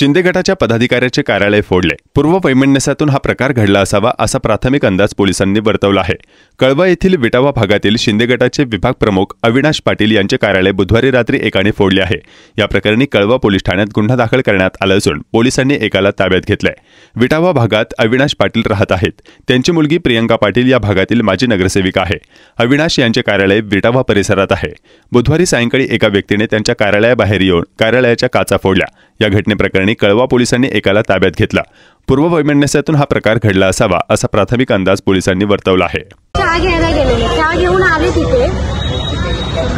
शिंदे गटाच्या पदाधिकाऱ्याचे कार्यालय फोडले। पूर्व वैमनस्यातून हा प्रकार घडला असावा असा प्राथमिक अंदाज पोलिसांनी वर्तवला आहे। कळवा येथील विटावा भागातील शिंदे गटाचे विभाग प्रमुख अविनाश पाटील यांचे कार्यालय बुधवारी रात्री एकाने फोडले आहे। या प्रकरणी कळवा पोलीस ठाण्यात गुन्हा दाखल करण्यात आला असून पोलिसांनी एकाला ताब्यात घेतलंय। विटावा भागात अविनाश पाटील राहत आहेत। त्यांची मुलगी प्रियंका पाटील या भागातील माजी नगरसेविका आहे। अविनाश यांचे कार्यालय विटावा परिसरात आहे। बुधवारी सायंकाळी एका व्यक्तीने त्यांच्या कार्यालयाबाहेर येऊन कार्यालयाच्या काचा फोडल्या। या घटनेप्रकरणी कळवा पोलिसांनी एकाला ताब्यात घेतला। पूर्व वैमनस्यातून हा प्रकार घडला असावा असा प्राथमिक अंदाज पोलिसांनी वर्तवला आहे। चहा घ्यायला गेलेले, चहा घेऊन आले तिथे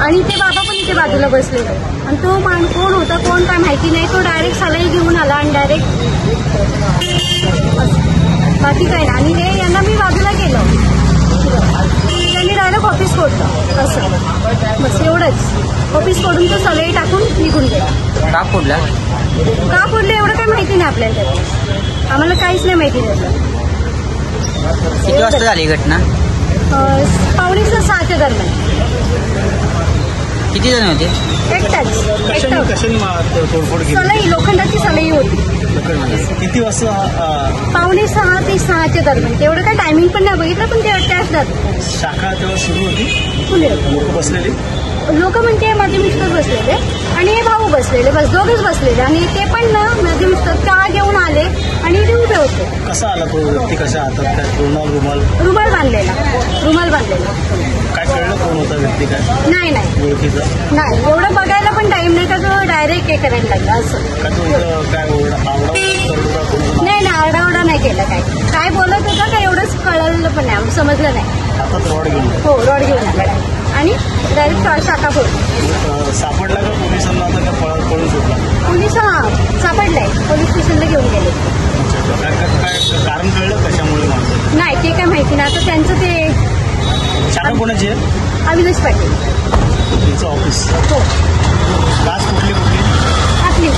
आणि ते बाबा पण इथे बाजूला बसलेले आणि तो कोण होता कोण काय माहिती नाही। तो डायरेक्ट सलाई घेऊन आला आणि डायरेक्ट बाकी काय नाही। आणि हे यांना मी बाजूला केलं, त्यांनी डायरेक्ट ऑफिस फोडलं असं, बस एवढंच। ऑफिस फोडून तो सलाई टाकून निघून गेला। का फोडला एवढं काही माहिती नाही आपल्याला, आम्हाला काहीच नाही माहिती त्याचं। किती वाजता झाली घटना? 5:45 दरम्यान। किती जण होते? एकटाच तोडफोड केली? सलाई, लोखंडाची सलाई होती। किती वाजता? 5:45 ते 6 दरम्यान। तेवढं काय टायमिंग पण नाही बघितलं, पण ते त्याच दरम्यान शाखा तेव्हा सुरू होती, फुले लोक बसलेली। लोक म्हणजे माझे मिस्टर बसलेले आणि हे भाऊ बसलेले, बस दोघच बसलेले। आणि ते पण ना माझे मिस्टर चहा घेऊन आले आणि ते उभे होते। कसा आला तो व्यक्ती, कशा हातात काय रुमाल बांधलेला, काय कळलं कोण होता व्यक्ती? काय नाही ओळखीचा नाही, एवढं बघायला पण टाइम नाही का तो डायरेक्ट हे करायला लागला असं। काय नाही आरडाओरडा नाही केला, काय बोलत होता काय एवढंच कळलं पण नाही, समजलं नाही। हातात रॉड घेऊन? हो, रॉड घेऊन आला आणि डायरेक्ट शाखा फोडली। सापडला का पोलिसांना? आता काय पळून सुटला? पोलीस सापडलाय, पोलीस स्टेशनला घेऊन गेले। काय कारण कळलं कशामुळे? नाही ते काय माहिती नाही आता त्यांचं ते। शाखा कोणाची आहे? अविनाश पाटील तुमचं ऑफिस? हो। काच कुठली? आपली